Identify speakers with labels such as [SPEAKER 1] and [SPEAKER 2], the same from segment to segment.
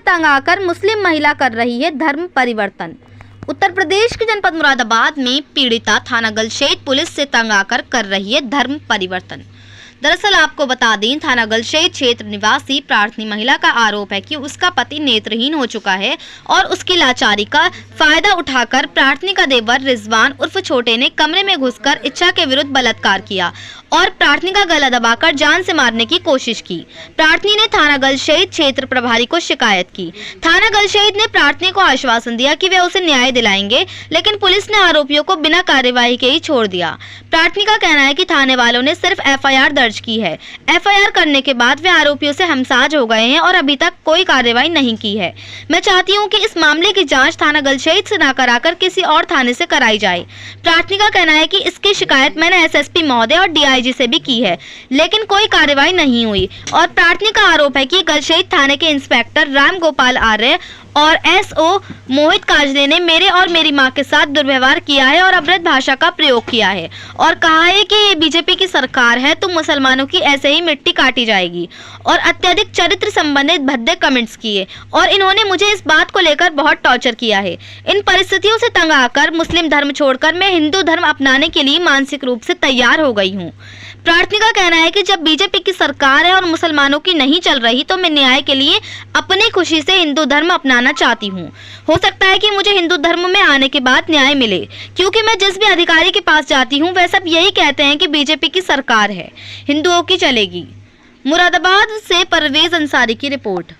[SPEAKER 1] तंग आकर मुस्लिम महिला कर रही है धर्म परिवर्तन। उत्तर प्रदेश के जनपद मुरादाबाद में पीड़िता थाना गलशेत पुलिस से तंग आकर कर रही है धर्म परिवर्तन। दरअसल आपको बता दें, थाना गलशेत क्षेत्र निवासी प्रार्थनी महिला का आरोप है कि उसका पति नेत्रहीन हो चुका है और उसकी लाचारी का फायदा उठाकर प्रार्थनी का देवर रिजवान उर्फ छोटे ने कमरे में घुसकर इच्छा के विरुद्ध बलात्कार किया और प्रार्थनी का गला दबाकर जान से मारने की कोशिश की। प्रार्थनी ने थाना गलशेत क्षेत्र प्रभारी को शिकायत की। थाना गलशेत ने प्रार्थनी को आश्वासन दिया कि वे उसे न्याय दिलाएंगे, लेकिन पुलिस ने आरोपियों को बिना कार्यवाही के ही छोड़ दिया। प्रार्थनी का कहना है कि थाने वालों ने सिर्फ एफआईआर दर्ज की है। एफआईआर करने के बाद वे आरोपियों से हमसाज हो गए हैं और अभी तक कोई कार्रवाई नहीं की है। मैं चाहती हूं कि इस मामले की जांच थाना गलशेत से न कराकर किसी और थाने से कराई जाए। प्रार्थनी का कहना है कि इसकी शिकायत मैंने एसएसपी महोदय और डीआईजी से भी की है, लेकिन कोई कार्रवाई नहीं हुई। और प्रार्थनी का आरोप है कि गलशेत थाने के इंस्पेक्टर राम गोपाल आर्य और एसओ मोहित काजले ने मेरे और मेरी मां के साथ दुर्व्यवहार किया है और अभद्र भाषा का प्रयोग किया है और कहा है कि ये बीजेपी की सरकार है तो मुसलमानों की ऐसे ही मिट्टी काटी जाएगी और अत्यधिक चरित्र संबंधित भद्दे कमेंट्स किए और इन्होंने मुझे इस बात को लेकर बहुत टॉर्चर किया है। इन परिस्थितियों से तंग आकर मुस्लिम धर्म छोड़कर मैं हिंदू धर्म अपनाने के लिए मानसिक रूप से तैयार हो गई हूँ। प्रार्थनी का कहना है कि जब बीजेपी की सरकार है और मुसलमानों की नहीं चल रही तो मैं न्याय के लिए अपनी खुशी से हिंदू धर्म अपनाना चाहती हूँ। हो सकता है कि मुझे हिंदू धर्म में आने के बाद न्याय मिले, क्योंकि मैं जिस भी अधिकारी के पास जाती हूँ वह सब यही कहते हैं कि बीजेपी की सरकार है, हिंदुओं की चलेगी। मुरादाबाद से परवेज अंसारी की रिपोर्ट।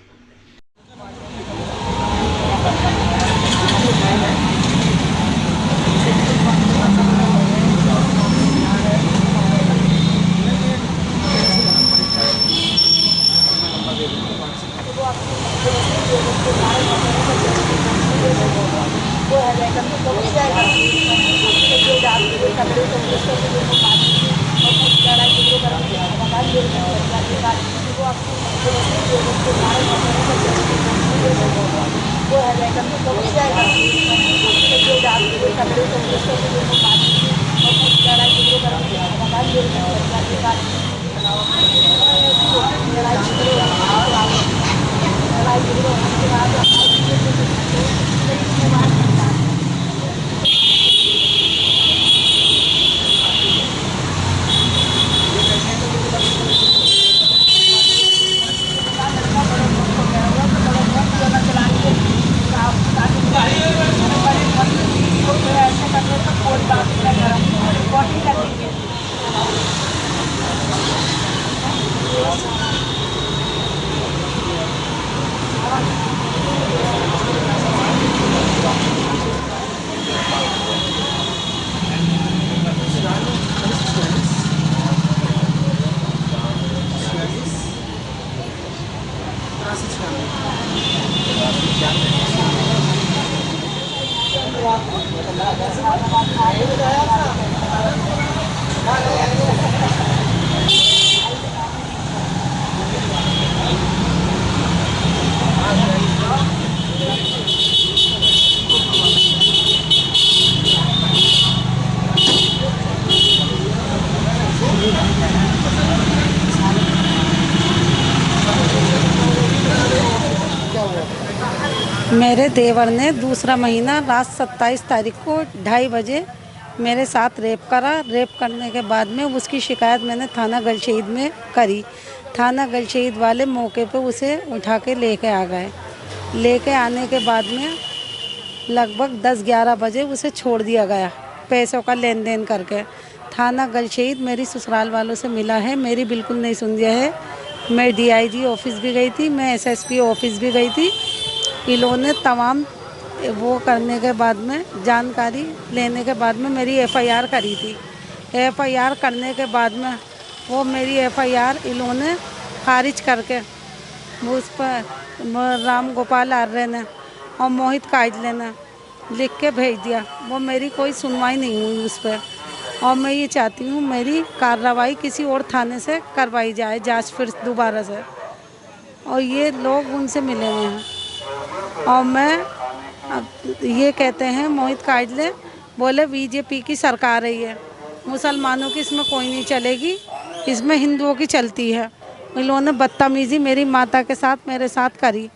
[SPEAKER 2] मेरे देवर ने दूसरा महीना रात 27 तारीख को 2:30 बजे मेरे साथ रेप करा। रेप करने के बाद में उसकी शिकायत मैंने थाना गलशेत में करी। थाना गलशेत वाले मौके पे उसे उठा के लेके आ गए। लेके आने के बाद में लगभग 10-11 बजे उसे छोड़ दिया गया, पैसों का लेन देन करके। थाना गलशेत मेरी ससुराल वालों से मिला है, मेरी बिल्कुल नहीं सुन दिया है। मैं डीआईजी ऑफिस भी गई थी, मैं एसएसपी ऑफिस भी गई थी। इन्होंने तमाम वो करने के बाद में, जानकारी लेने के बाद में मेरी एफआईआर करी थी। एफआईआर करने के बाद में वो मेरी एफआईआर इन्होंने खारिज करके उस पर राम गोपाल आर्य ने और मोहित काजले ने लिख के भेज दिया। वो मेरी कोई सुनवाई नहीं हुई उस पर और मैं ये चाहती हूँ मेरी कार्रवाई किसी और थाने से करवाई जाए, जांच फिर दोबारा से। और ये लोग उनसे मिले हुए हैं और मैं अब ये कहते हैं, मोहित काजले बोले बीजेपी की सरकार है, ये मुसलमानों की इसमें कोई नहीं चलेगी, इसमें हिंदुओं की चलती है। इन्होंने बदतमीज़ी मेरी माता के साथ मेरे साथ करी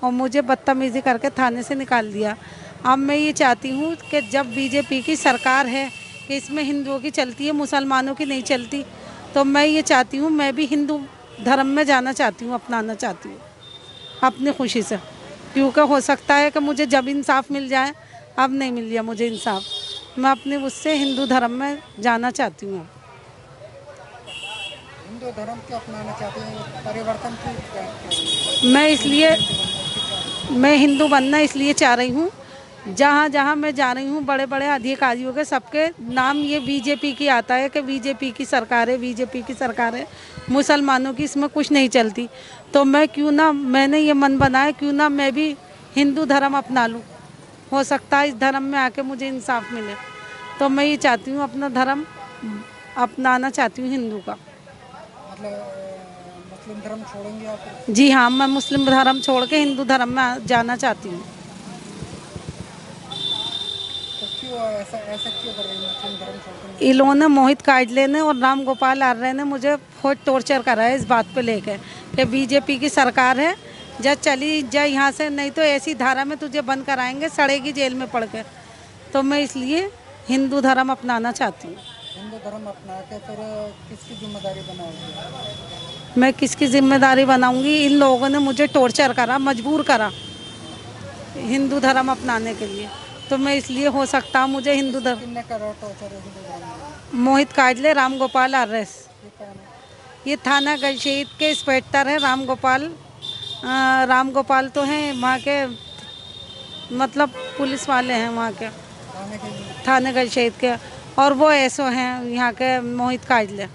[SPEAKER 2] और मुझे बदतमीज़ी करके थाने से निकाल दिया। अब मैं ये चाहती हूँ कि जब बीजेपी की सरकार है कि इसमें हिंदुओं की चलती है, मुसलमानों की नहीं चलती, तो मैं ये चाहती हूँ, मैं भी हिंदू धर्म में जाना चाहती हूँ, अपनाना चाहती हूँ अपनी खुशी से, क्योंकि हो सकता है कि मुझे जब इंसाफ मिल जाए, अब नहीं मिल गया मुझे इंसाफ, मैं अपने उससे हिंदू धर्म में जाना चाहती हूँ।
[SPEAKER 3] हिंदू धर्म को अपनाना चाहते हैं, परिवर्तन की
[SPEAKER 2] मैं हिंदू बनना इसलिए चाह रही हूँ, जहाँ जहाँ मैं जा रही हूँ बड़े बड़े अधिकारियों के सबके नाम ये बीजेपी की आता है कि बीजेपी की सरकार है, बीजेपी की सरकार है, मुसलमानों की इसमें कुछ नहीं चलती। तो मैं क्यों ना, मैंने ये मन बनाया क्यों ना मैं भी हिंदू धर्म अपना लूँ, हो सकता है इस धर्म में आके मुझे इंसाफ मिले। तो मैं ये चाहती हूँ, अपना धर्म अपनाना चाहती हूँ हिंदू का।
[SPEAKER 3] मतलब मुस्लिम धर्म छोड़ेंगे आप?
[SPEAKER 2] जी हाँ, मैं मुस्लिम धर्म छोड़ के हिंदू धर्म में जाना चाहती हूँ।
[SPEAKER 3] तो क्यों ऐसा क्यों कर रही हैं, मुस्लिम धर्म छोड़कर?
[SPEAKER 2] इन्होंने मोहित काजले ने और राम गोपाल आर्य ने मुझे बहुत टॉर्चर करा है इस बात पे लेकर कि बीजेपी की सरकार है, जा चली जा यहाँ से, नहीं तो ऐसी धारा में तुझे बंद कराएंगे, सड़ेगी जेल में पड़ के। तो मैं इसलिए हिंदू धर्म अपनाना चाहती हूँ।
[SPEAKER 3] हिंदू धर्म अपना के फिर किसकी जिम्मेदारी बनाओगे?
[SPEAKER 2] मैं किसकी जिम्मेदारी बनाऊंगी? इन लोगों ने मुझे टॉर्चर करा, मजबूर करा हिंदू धर्म अपनाने के लिए, तो मैं इसलिए हो सकता मुझे हिंदू धर्म।
[SPEAKER 3] किसने करा टॉर्चर हिंदू धर्म में?
[SPEAKER 2] मोहित काजले, राम गोपाल आर्य,
[SPEAKER 3] ये कौन है?
[SPEAKER 2] ये थाना गलशहीद के इंस्पेक्टर हैं राम गोपाल तो हैं वहाँ के, मतलब पुलिस वाले हैं वहाँ के,
[SPEAKER 3] थाने के लिए?
[SPEAKER 2] थाने गलशहीद के, और वो एसओ हैं यहाँ के मोहित काजले।